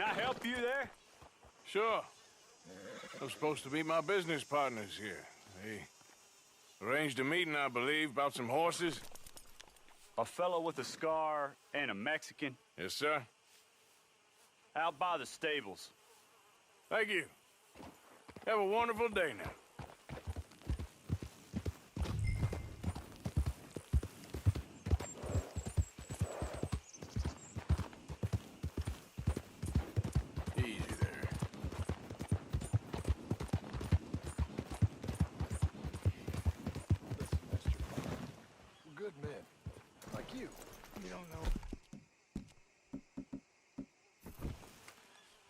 I help you there? Sure. I'm supposed to be my business partners here. They arranged a meeting, I believe, about some horses. A fellow with a scar and a Mexican Yes, sir. out by the stables. Thank you. Have a wonderful day now. Easy there. Listen, Mister. We're good men. Like you. You don't know.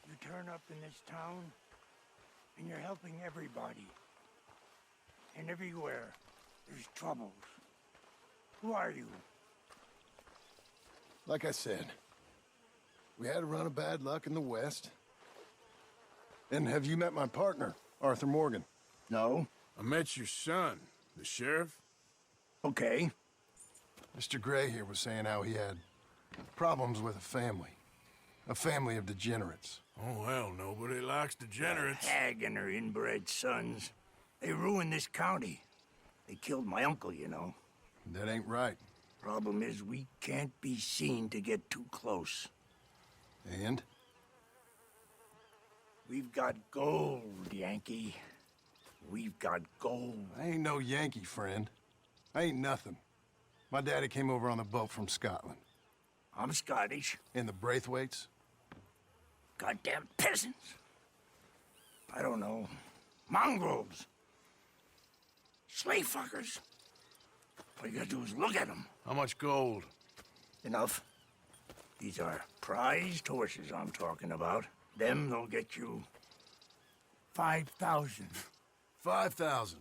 You turn up in this town, and you're helping everybody. And everywhere, there's troubles. Who are you? Like I said, we had a run of bad luck in the West. And have you met my partner, Arthur Morgan? No? I met your son, the sheriff. Okay. Mr. Gray here was saying how he had problems with a family of degenerates. Oh, well, nobody likes degenerates. Hag and her inbred sons. They ruined this county. They killed my uncle, you know. That ain't right. Problem is, we can't be seen to get too close. And? We've got gold, Yankee. We've got gold. I ain't no Yankee, friend. I ain't nothing. My daddy came over on the boat from Scotland. I'm Scottish. And the Braithwaites? Goddamn peasants. I don't know. Mongrels. Slave fuckers. All you gotta do is look at them. How much gold? Enough. These are prized horses I'm talking about. Them, they'll get you 5,000. 5,000.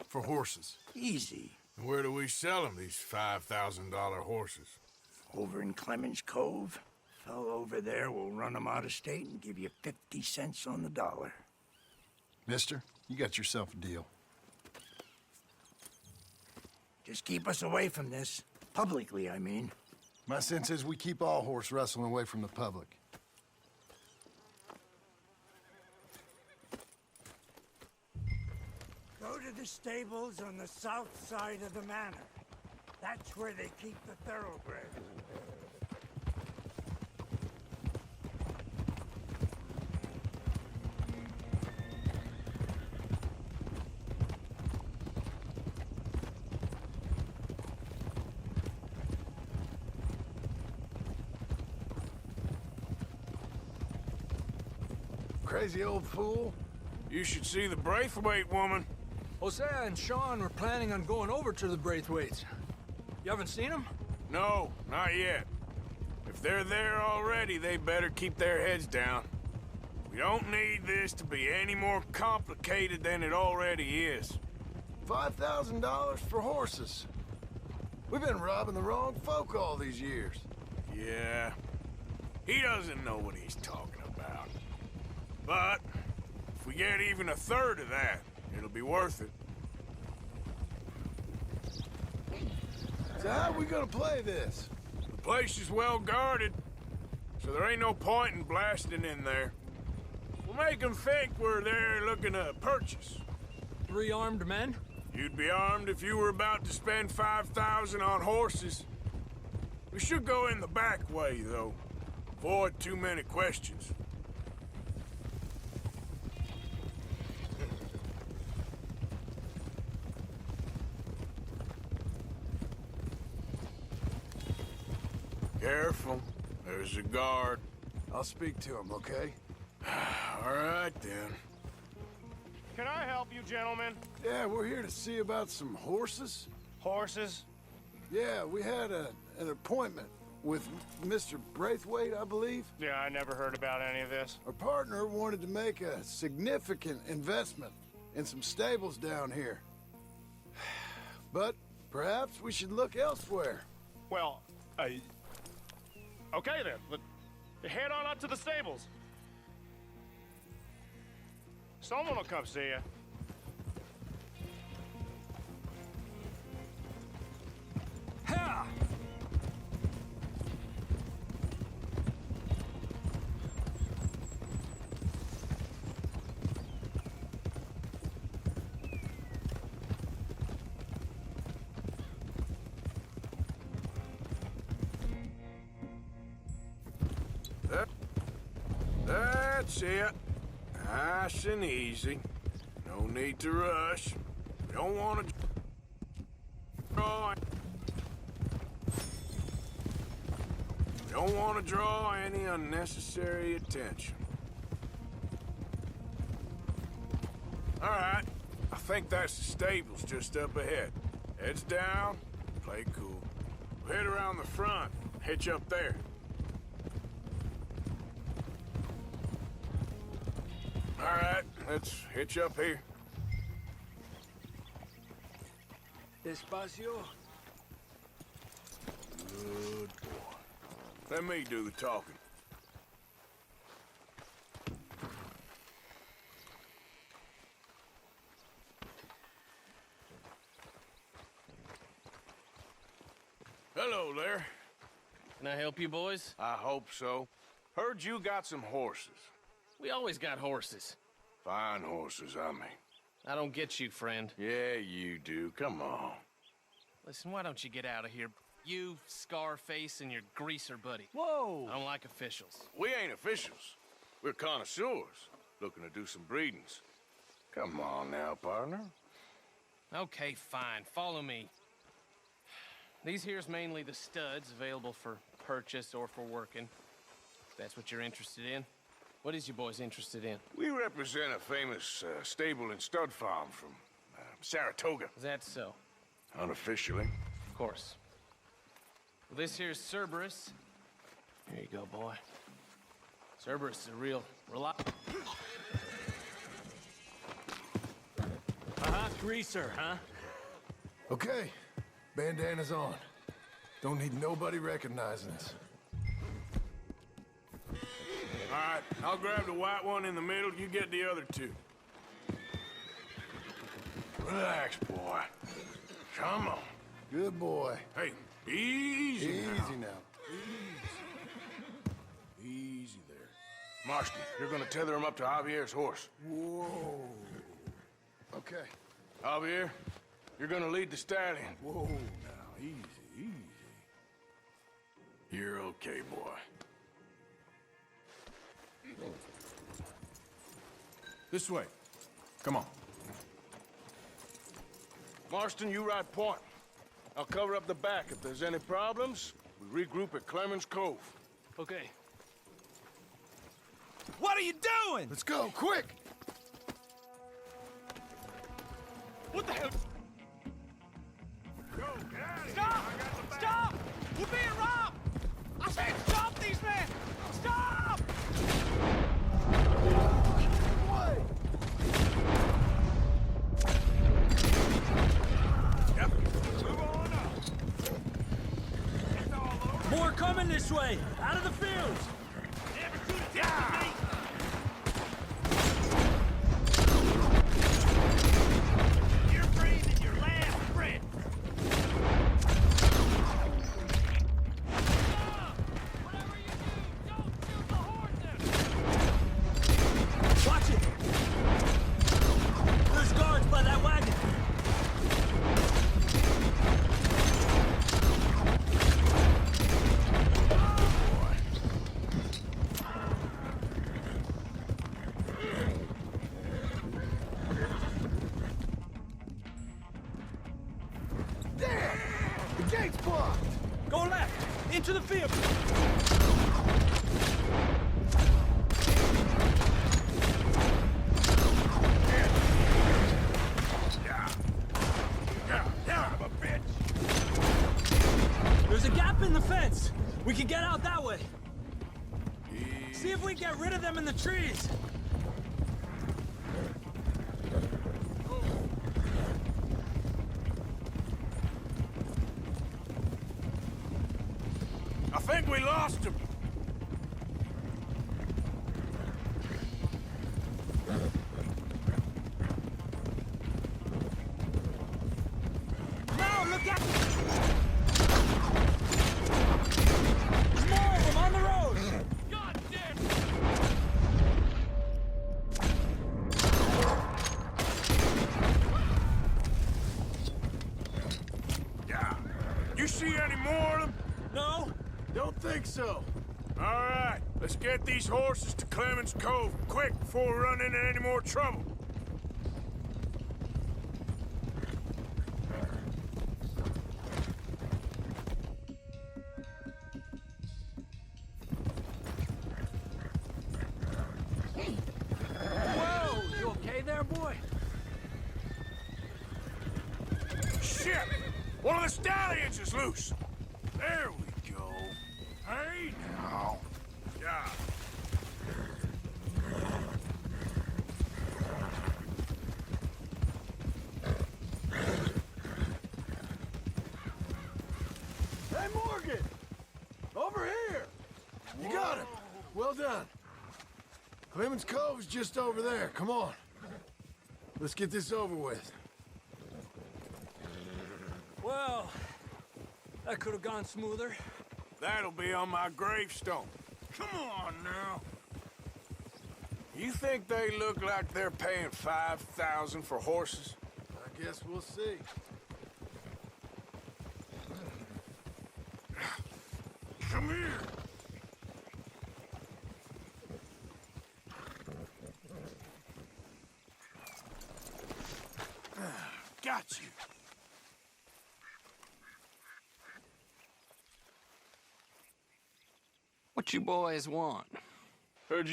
For horses. Easy. And where do we sell them, these $5,000 horses? Over in Clemens Cove. Fellow over there will run them out of state and give you 50 cents on the dollar. Mister, you got yourself a deal. Just keep us away from this. Publicly, I mean. My sense is we keep all horse wrestling away from the public. Go to the stables on the south side of the manor. That's where they keep the thoroughbreds. Crazy old fool. You should see the Braithwaite woman. Hosea and Sean were planning on going over to the Braithwaites. You haven't seen them? No, not yet. If they're there already, they better keep their heads down. We don't need this to be any more complicated than it already is. $5,000 for horses. We've been robbing the wrong folk all these years. Yeah, he doesn't know what he's talking about. But if we get even a third of that, it'll be worth it. So how are we gonna play this? The place is well guarded, so there ain't no point in blasting in there. We'll make them think we're there looking to purchase. 3 armed men? You'd be armed if you were about to spend 5,000 on horses. We should go in the back way, though. Avoid too many questions. Careful. There's a guard. I'll speak to him, okay? All right, then. Can I help you, gentlemen? Yeah, we're here to see about some horses. Horses? Yeah, we had an appointment with Mr. Braithwaite, I believe. Yeah, I never heard about any of this. Our partner wanted to make a significant investment in some stables down here. But perhaps we should look elsewhere. Well, okay then. Head on up to the stables. Someone will come see you. Ha! That's it. Nice and easy. No need to rush. We don't want to draw. We don't want to draw any unnecessary attention. All right. I think that's the stables just up ahead. Heads down, play cool. We'll head around the front, hitch up there. All right, let's hitch up here. Despacio. Good boy. Let me do the talking. Hello there. Can I help you, boys? I hope so. Heard you got some horses. We always got horses. Fine horses, I mean. I don't get you, friend. Yeah, you do. Come on. Listen, why don't you get out of here? You, Scarface, and your greaser buddy. Whoa! I don't like officials. We ain't officials. We're connoisseurs, looking to do some breedings. Come on now, partner. Okay, fine. Follow me. These here's mainly the studs available for purchase or for working. If that's what you're interested in. What is you boys interested in? We represent a famous stable and stud farm from Saratoga. Is that so? Unofficially. Of course. Well, this here's Cerberus. Here you go, boy. Cerberus is a real Greaser, huh? Okay, bandana's on. Don't need nobody recognizing us. All right, I'll grab the white one in the middle. You get the other two. Relax, boy. Come on. Good boy. Hey, easy Easy now. now. Easy there. Marston, you're gonna tether him up to Javier's horse. Whoa. Okay. Javier, you're gonna lead the stallion. Whoa, now, easy, easy. You're okay, boy. This way. Come on. Marston, you ride point. I'll cover up the back. If there's any problems, we regroup at Clemens Cove. Okay. What are you doing? Let's go, quick! What the hell? Go, get out of here. Stop! I got the back. Stop! We're being robbed! I said stop these men! Stop! Yep. Move on up. It's all over. More coming this way! Out of the fields! Never shoot a down. You're breathing your last breath. Whatever you do, don't shoot the horses! Watch it! There's guards by that wagon! Damn! The gate's blocked! Go left! Into the field! I'm a bitch. There's a gap in the fence! We can get out that way! See if we can get rid of them in the trees! I think we lost him. Now, look at There's more of them on the road! God damn! Yeah. You see any more of them? No? Don't think so. All right. Let's get these horses to Clemens Cove, quick, before we run into any more trouble. Whoa! You okay there, boy? Shit! One of the stallions is loose! There we go. Hey, now. Yeah. Hey, Morgan! Over here! You got him. Well done. Clemens Cove's just over there. Come on. Let's get this over with. Well, that could have gone smoother. That'll be on my gravestone. Come on now. You think they look like they're paying $5,000 for horses? I guess we'll see. Come here. Got you. What you boys want? Heard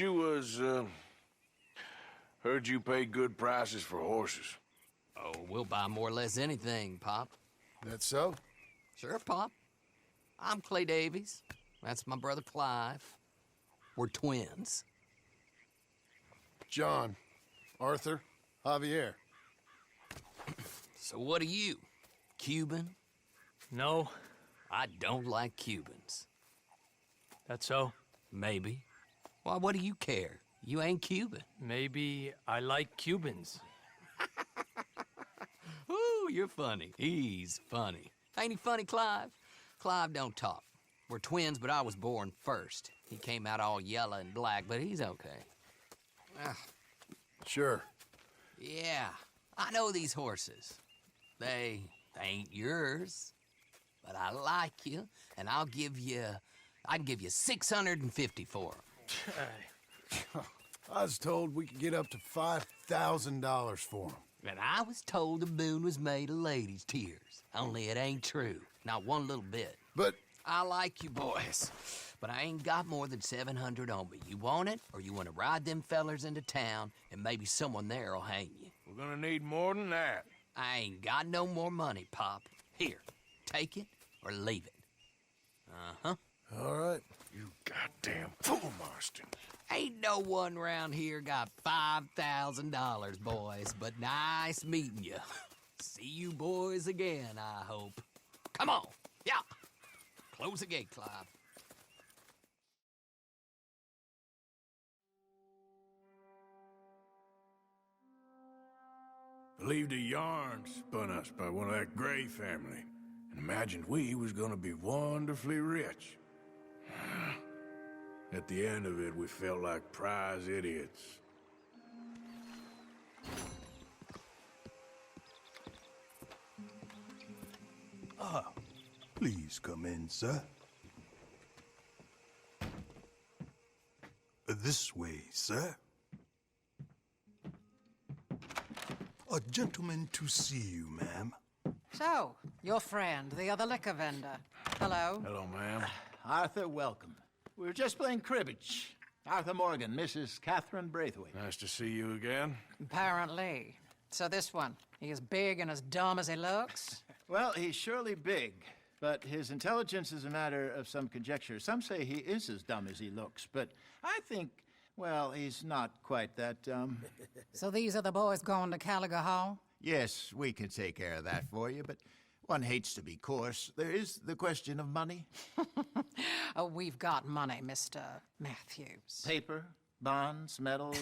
you pay good prices for horses. Oh, we'll buy more or less anything, Pop. That so? Sure, Pop. I'm Clay Davies. That's my brother Clive. We're twins. John, Arthur, Javier. So what are you? Cuban? No, I don't like Cubans. that's so. Maybe. Why, what do you care? You ain't Cuban. Maybe I like Cubans. Ooh, you're funny. He's funny. Ain't he funny, Clive? Clive don't talk. We're twins, but I was born first. He came out all yellow and black, but he's okay. Sure. Yeah, I know these horses. They ain't yours, but I like you, and I can give you 650 for them. I was told we could get up to $5,000 for them. And I was told the moon was made of ladies' tears. Only it ain't true. Not one little bit. But I like you boys, but I ain't got more than 700 on me. You want it, or you want to ride them fellers into town, and maybe someone there'll hang you? We're gonna need more than that. I ain't got no more money, Pop. Here, take it or leave it. Uh-huh. all right. You goddamn fool, Marston. Ain't no one round here got $5,000, boys, but nice meeting you. See you boys again, I hope. Come on, yeah. Close the gate, Clive. Believed a yarn spun us by one of that Gray family, and imagined we was gonna be wonderfully rich. At the end of it, we felt like prize idiots. Please come in, sir. This way, sir. A gentleman to see you, ma'am. So, your friend, the other liquor vendor. Hello. Hello, ma'am. Arthur, welcome. We were just playing cribbage. Arthur Morgan, Mrs. Catherine Braithwaite. Nice to see you again. Apparently. So this one, he is big and as dumb as he looks? Well, he's surely big, but his intelligence is a matter of some conjecture. Some say he is as dumb as he looks, but I think, well, he's not quite that dumb. So these are the boys going to Caliga Hall? Yes, we can take care of that for you, but one hates to be coarse. There is the question of money. Oh, we've got money, Mr. Matthews. Paper, bonds, metal.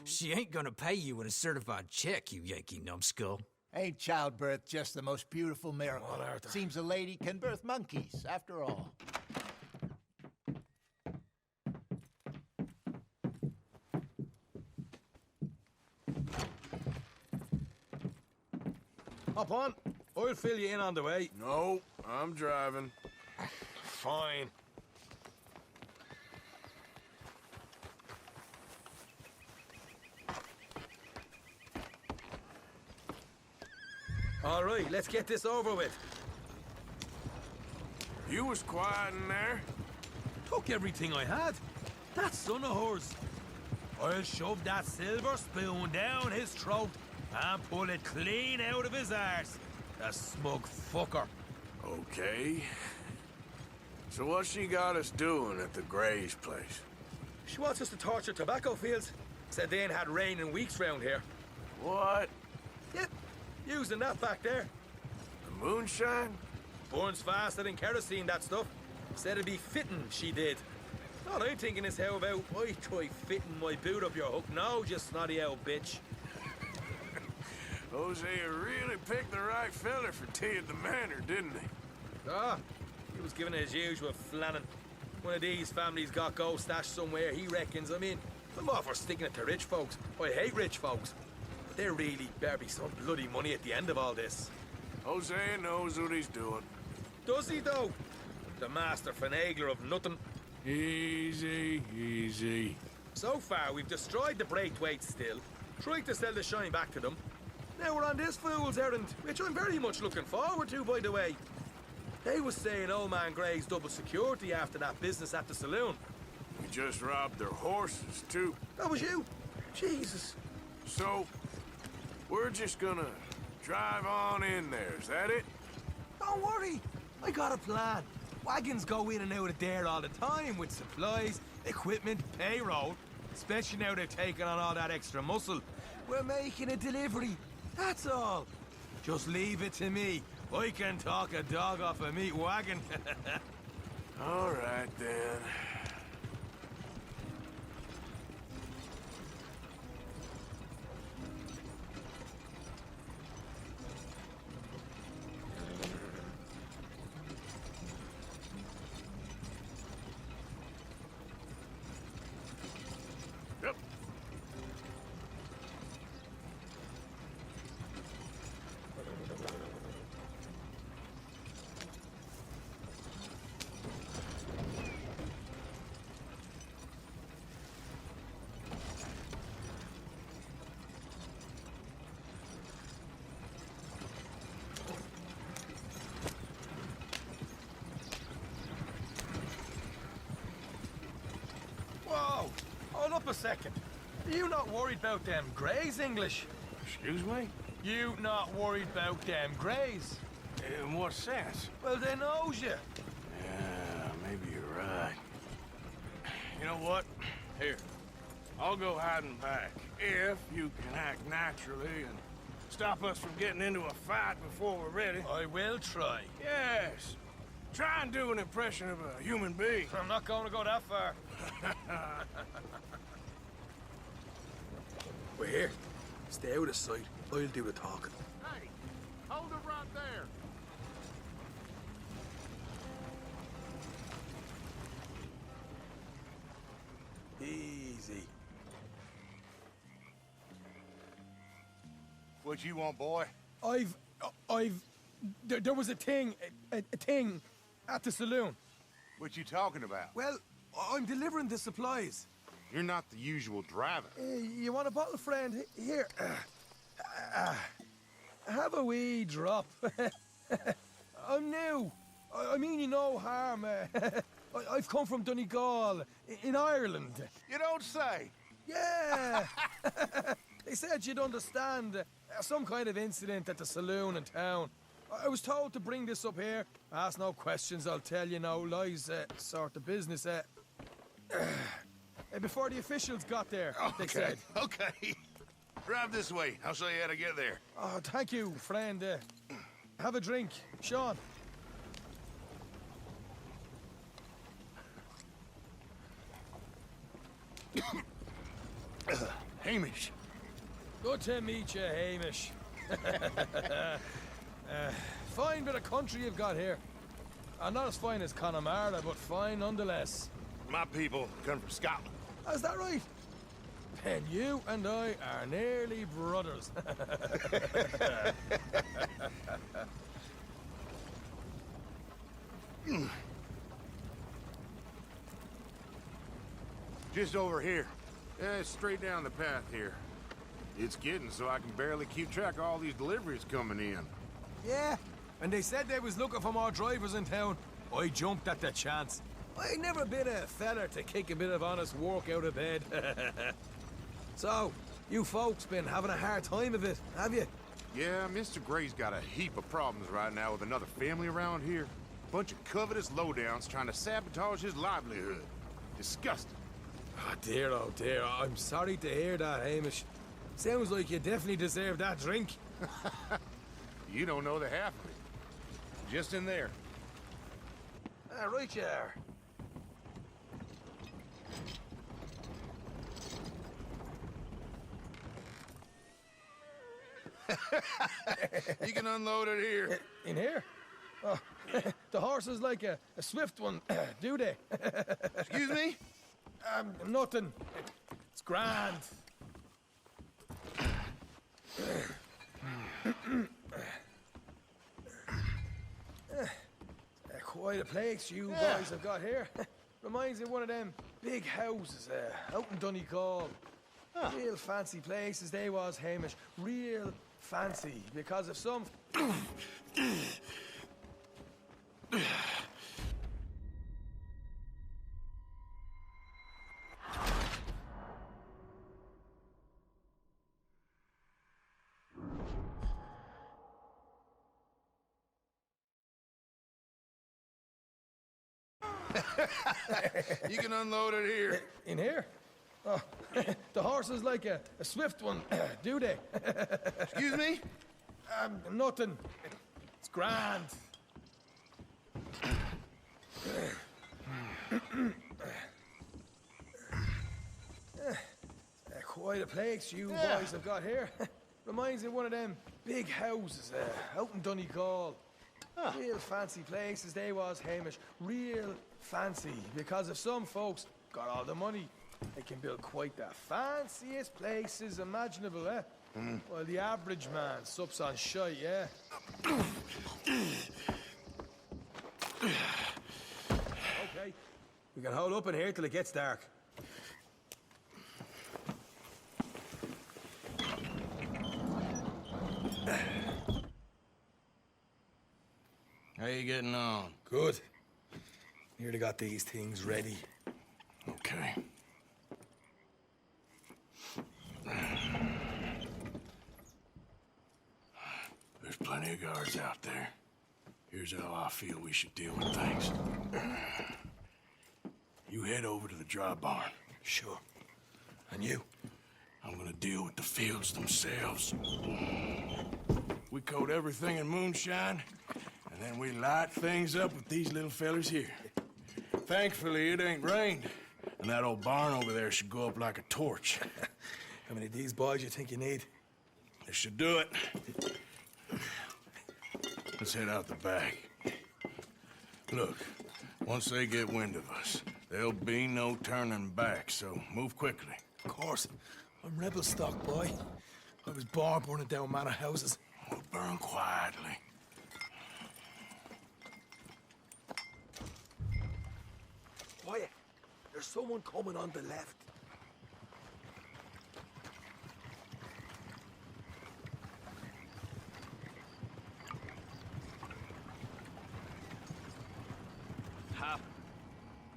She ain't gonna pay you in a certified check, you Yankee numbskull. Ain't childbirth just the most beautiful miracle? Seems a lady can birth monkeys, after all. Hop on. I'll fill you in on the way. No, I'm driving. Fine. All right, let's get this over with. You was quiet in there. Took everything I had. That son of hers. I'll shove that silver spoon down his throat and pull it clean out of his arse. The smug fucker. Okay. So what's she got us doing at the Gray's place? She wants us to torture tobacco fields. Said they ain't had rain in weeks round here. What? Yep, using that back there. The moonshine? Burns faster than kerosene, that stuff. Said it'd be fitting, she did. All I'm thinking is how about I try fitting my boot up your hook now, you snotty old bitch. Hosea really picked the right fella for tea at the manor, didn't he? Ah, he was given his usual flannin'. One of these families got gold stashed somewhere, he reckons. I mean, I'm all for sticking it to rich folks. I hate rich folks. But there really better be some bloody money at the end of all this. Hosea knows what he's doing. Does he, though? The master finagler of nothing. Easy, easy. So far, we've destroyed the Braithwaite still, tried to sell the shine back to them. Now we're on this fool's errand, which I'm very much looking forward to, by the way. They was saying old man Gray's double security after that business at the saloon. We just robbed their horses, too. That was you? Jesus. So, we're just gonna drive on in there, is that it? Don't worry, I got a plan. Wagons go in and out of there all the time with supplies, equipment, payroll. Especially now they're taking on all that extra muscle. We're making a delivery, that's all. Just leave it to me. I can talk a dog off a meat wagon. All right, then. Yep. Whoa! Hold up a second. Are you not worried about them Greys, English? Excuse me? You not worried about them Greys? In what sense? Well, they knows you. Yeah, maybe you're right. You know what? Here, I'll go hiding back. If you can act naturally and stop us from getting into a fight before we're ready. I will try. Yes. Try and do an impression of a human being. I'm not going to go that far. We're here. Stay out of sight. I'll do the talking. Hey, hold it right there. Easy. What you want, boy? There was a thing at the saloon. What you talking about? Well, I'm delivering the supplies. You're not the usual driver. You want a bottle, friend? Here. Have a wee drop. I'm new. I mean you no harm. I've come from Donegal, in Ireland. You don't say. Yeah. They said you'd understand some kind of incident at the saloon in town. I was told to bring this up here. Ask no questions, I'll tell you no lies, sort of business. Before the officials got there, they said. Okay. Drive this way. I'll show you how to get there. Oh, thank you, friend. Have a drink, Sean. Hamish. Good to meet you, Hamish. Fine bit of country you've got here. Not as fine as Connemara, but fine nonetheless. My people come from Scotland. Is that right? Then you and I are nearly brothers. Just over here. Straight down the path here. It's getting so I can barely keep track of all these deliveries coming in. Yeah, and they said they was looking for more drivers in town. I jumped at the chance. I never been a feller to kick a bit of honest work out of bed. So, you folks been having a hard time of it, have you? Yeah, Mr. Gray's got a heap of problems right now with another family around here. Bunch of covetous lowdowns trying to sabotage his livelihood. Disgusting. Oh dear, I'm sorry to hear that, Hamish. Sounds like you definitely deserve that drink. You don't know the half of it. Just in there. Right you are. You can unload it here. In here? Oh, the horse is like a swift one, do they? Excuse me? Nothing. It's grand. Quite a place you boys have got here. Reminds me of one of them big houses out in Donegal. Real fancy places they was, Hamish. Real fancy, because of some... You can unload it here. In here? Oh, the horse is like a swift one, do they? Excuse me? Nothing. It's grand. Quite a place you boys have got here. Reminds me of one of them big houses out in Donegal. Real fancy places they was, Hamish. Real fancy, because if some folks got all the money, they can build quite the fanciest places imaginable, eh? Well, the average man sups on shite, yeah? Okay, we can hold up in here till it gets dark. How you getting on? Good. Nearly got these things ready. Okay. There's plenty of guards out there. Here's how I feel we should deal with things. You head over to the dry barn. Sure. And you? I'm gonna deal with the fields themselves. We coat everything in moonshine, and then we light things up with these little fellers here. Thankfully, it ain't rained, and that old barn over there should go up like a torch. How many of these boys you think you need? This should do it. Let's head out the back. Look, once they get wind of us, there'll be no turning back, so move quickly. Of course. I'm rebel stock, boy. I was born burning down manor houses. We'll burn quietly. Quiet. There's someone coming on the left.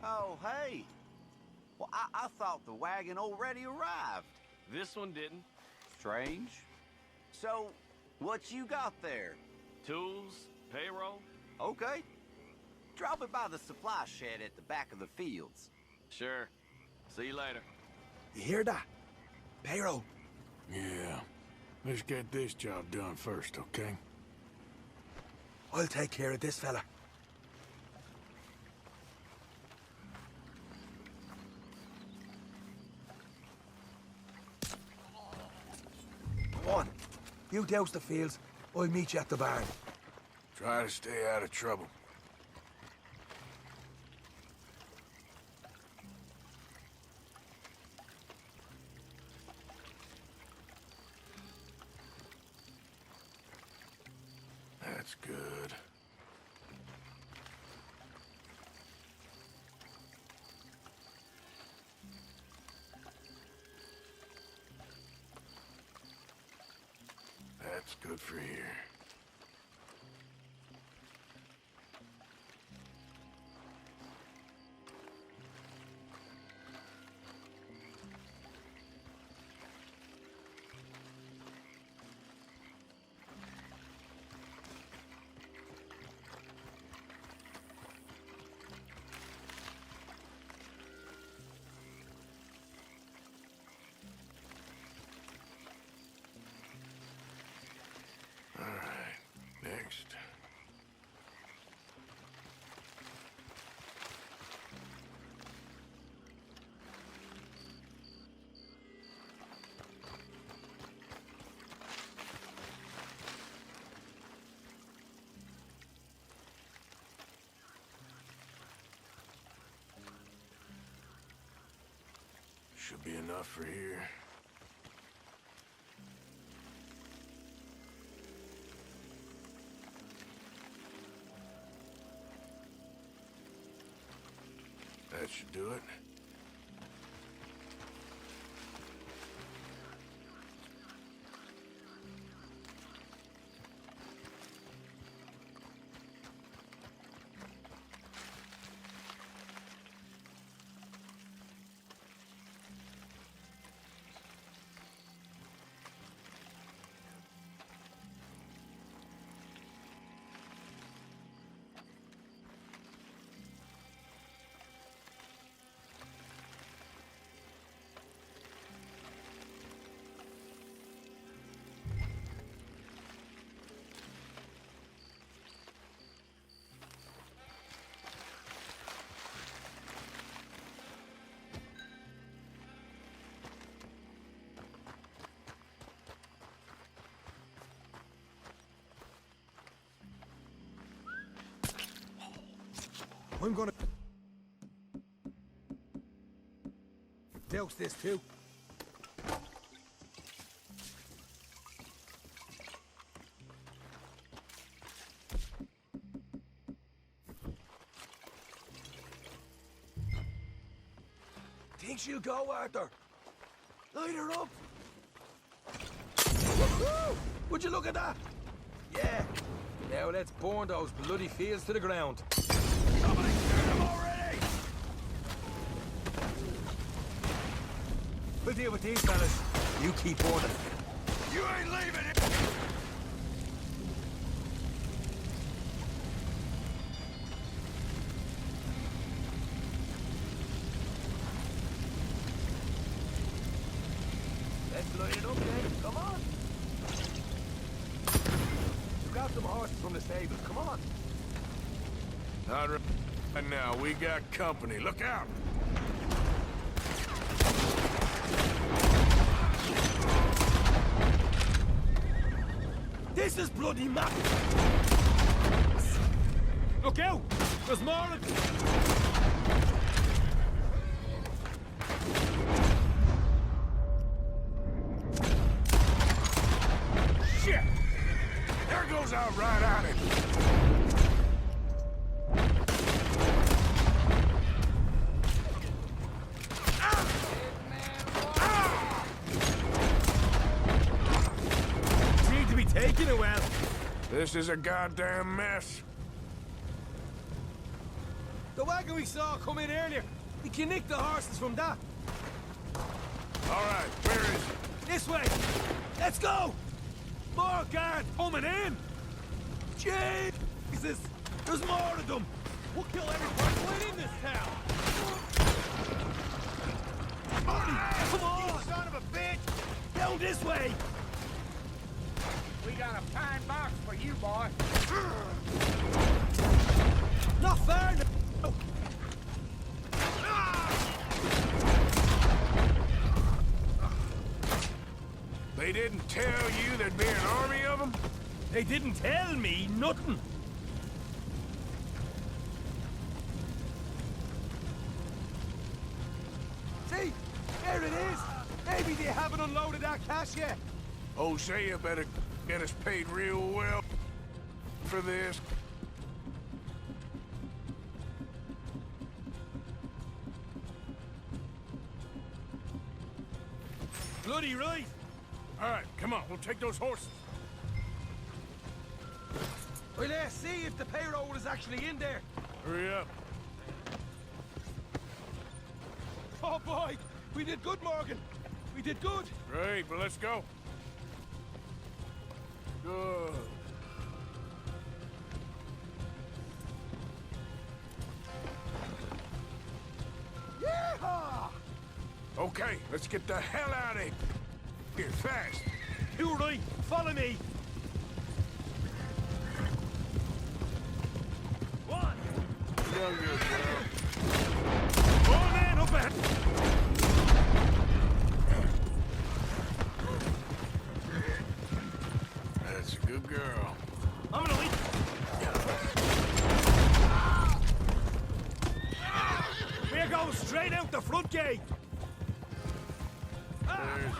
Oh, hey. Well, I thought the wagon already arrived. This one didn't. Strange. So, what you got there? Tools, payroll. Okay. Drop it by the supply shed at the back of the fields. Sure. See you later. You hear that? Payroll. Yeah. Let's get this job done first, okay? I'll take care of this fella. Come on. You douse the fields. I'll meet you at the barn. Try to stay out of trouble. That's good. That's good for here. All right, next. Should be enough for here. That should do it. I'm gonna douse this too. Think she'll go, Arthur? Light her up. Woohoo! Would you look at that? Yeah. Now let's burn those bloody fields to the ground. Somebody shoot him already! We'll deal with these fellas. You keep burning. You ain't leaving it! Let's light it up then. Come on! Grab some horses from the stable. Come on! Not right now. We got company. Look out! This is bloody mad! Look out! There's more of them! Shit! There goes out right on it! Taking it well. This is a goddamn mess. The wagon we saw come in earlier. We can nick the horses from that. All right, where is it? This way. Let's go. More guards coming in. Jesus, there's more of them. We'll kill every person in this town. Come on, You son of a bitch! down this way. We got a pine box for you, boy. Not fair. No. They didn't tell you there'd be an army of them? They didn't tell me nothing. See, there it is. Maybe they haven't unloaded that cash yet. Hosea better get us paid real well for this. Bloody right. All right, come on, we'll take those horses. Well, let's see if the payroll is actually in there. Hurry up. Oh boy, we did good, Morgan. We did good. Great, well, let's go. Good. Yeehaw! Okay, let's get the hell out of here fast. You're right. Follow me. done good, girl. Go on in, up ahead. That's a good girl. I'm gonna leave. We're going straight out the front gate. There's...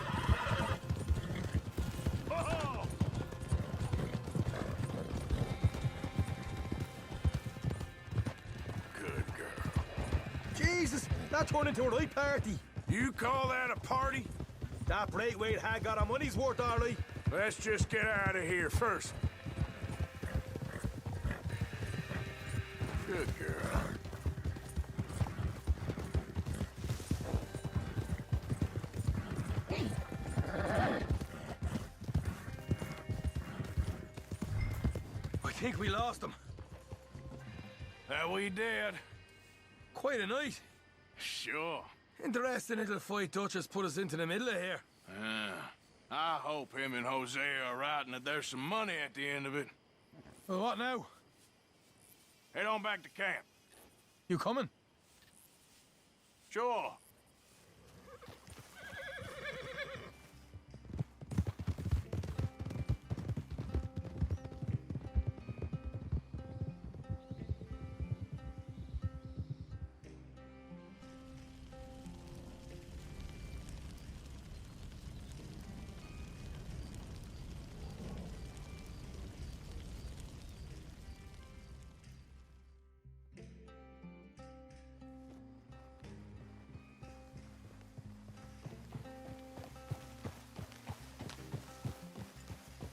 Oh! Good girl. Jesus, that turned into a right party. You call that a party? That Braithwaite had got our money's worth, all right. Let's just get out of here first. Good girl. I think we lost him. That we did. Quite a night. Sure. Interesting little fight Dutch has put us into the middle of here. I hope him and Hosea are right and that there's some money at the end of it. Well, what now? Head on back to camp. You coming? Sure.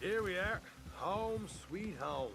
Here we are. Home, sweet home.